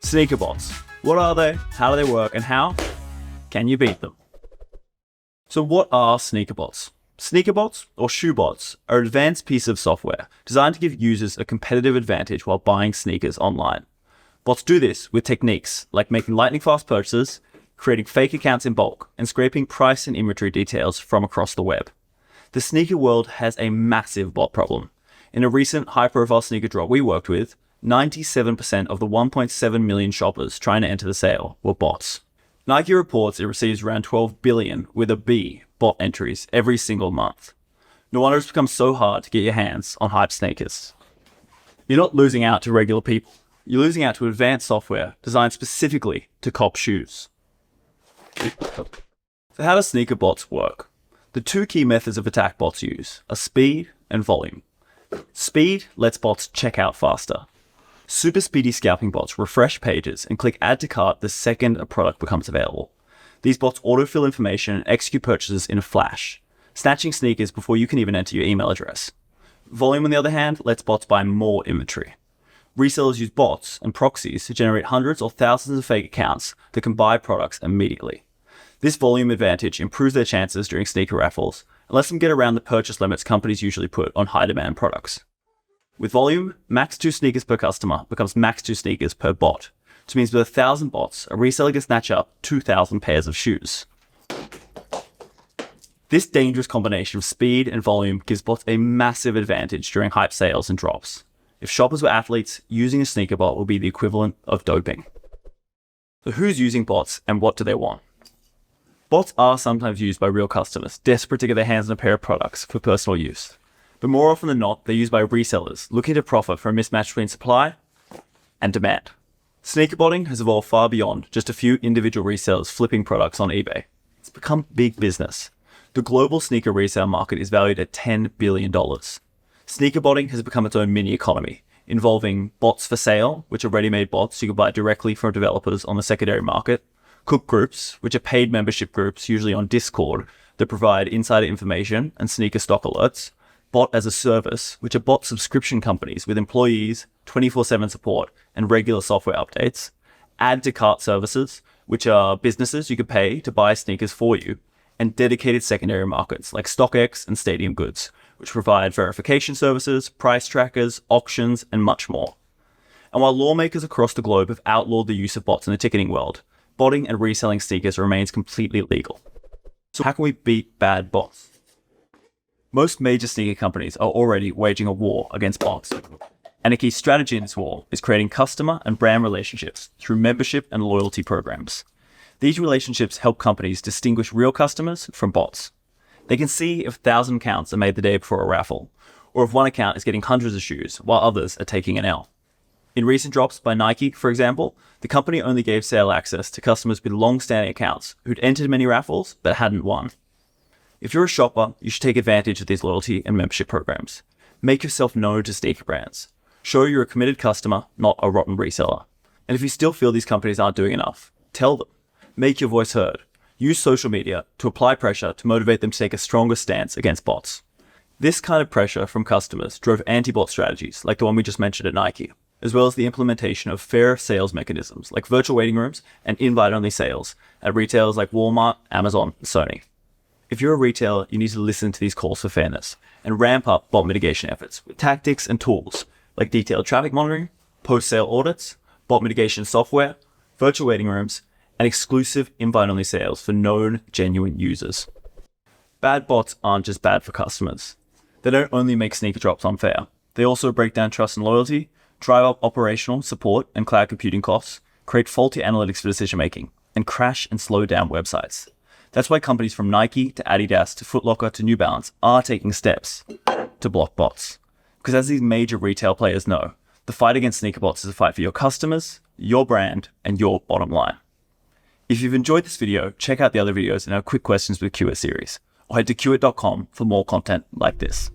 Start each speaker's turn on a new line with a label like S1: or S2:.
S1: Sneaker bots. What are they? How do they work? And how can you beat them? So what are sneaker bots? Sneaker bots, or shoe bots, are an advanced piece of software designed to give users a competitive advantage while buying sneakers online. Bots do this with techniques like making lightning-fast purchases, creating fake accounts in bulk, and scraping price and inventory details from across the web. The sneaker world has a massive bot problem. In a recent high-profile sneaker drop we worked with, 97% of the 1.7 million shoppers trying to enter the sale were bots. Nike reports it receives around 12 billion with a B bot entries every single month. No wonder it's become so hard to get your hands on hype sneakers. You're not losing out to regular people. You're losing out to advanced software designed specifically to cop shoes. So how do sneaker bots work? The two key methods of attack bots use are speed and volume. Speed lets bots check out faster. Super speedy scalping bots refresh pages and click add to cart the second a product becomes available. These bots autofill information and execute purchases in a flash, snatching sneakers before you can even enter your email address. Volume, on the other hand, lets bots buy more inventory. Resellers use bots and proxies to generate hundreds or thousands of fake accounts that can buy products immediately. This volume advantage improves their chances during sneaker raffles and lets them get around the purchase limits companies usually put on high-demand products. With volume, max 2 sneakers per customer becomes max 2 sneakers per bot, which means with 1,000 bots, a reseller can snatch up 2,000 pairs of shoes. This dangerous combination of speed and volume gives bots a massive advantage during hype sales and drops. If shoppers were athletes, using a sneaker bot will be the equivalent of doping. So who's using bots and what do they want? Bots are sometimes used by real customers, desperate to get their hands on a pair of products for personal use. But more often than not, they're used by resellers looking to profit from a mismatch between supply and demand. Sneaker botting has evolved far beyond just a few individual resellers flipping products on eBay. It's become big business. The global sneaker resale market is valued at $10 billion. Sneaker botting has become its own mini economy, involving bots for sale, which are ready-made bots you can buy directly from developers on the secondary market, cook groups, which are paid membership groups, usually on Discord, that provide insider information and sneaker stock alerts, bot as a service, which are bot subscription companies with employees, 24/7 support, and regular software updates, add to cart services, which are businesses you could pay to buy sneakers for you, and dedicated secondary markets like StockX and Stadium Goods, which provide verification services, price trackers, auctions, and much more. And while lawmakers across the globe have outlawed the use of bots in the ticketing world, botting and reselling sneakers remains completely legal. So how can we beat bad bots? Most major sneaker companies are already waging a war against bots. And a key strategy in this war is creating customer and brand relationships through membership and loyalty programs. These relationships help companies distinguish real customers from bots. They can see if 1,000 accounts are made the day before a raffle, or if one account is getting hundreds of shoes while others are taking an L. In recent drops by Nike, for example, the company only gave sale access to customers with long-standing accounts who'd entered many raffles but hadn't won. If you're a shopper, you should take advantage of these loyalty and membership programs. Make yourself known to sneaker brands. Show you're a committed customer, not a rotten reseller. And if you still feel these companies aren't doing enough, tell them. Make your voice heard. Use social media to apply pressure to motivate them to take a stronger stance against bots. This kind of pressure from customers drove anti-bot strategies like the one we just mentioned at Nike, as well as the implementation of fair sales mechanisms like virtual waiting rooms and invite-only sales at retailers like Walmart, Amazon, and Sony. If you're a retailer, you need to listen to these calls for fairness and ramp up bot mitigation efforts with tactics and tools like detailed traffic monitoring, post-sale audits, bot mitigation software, virtual waiting rooms, and exclusive invite-only sales for known, genuine users. Bad bots aren't just bad for customers. They don't only make sneaker drops unfair. They also break down trust and loyalty, drive up operational support and cloud computing costs, create faulty analytics for decision-making, and crash and slow down websites. That's why companies from Nike to Adidas to Foot Locker to New Balance are taking steps to block bots. Because as these major retail players know, the fight against sneaker bots is a fight for your customers, your brand, and your bottom line. If you've enjoyed this video, check out the other videos in our Quick Questions with Qt series, or head to qt.com for more content like this.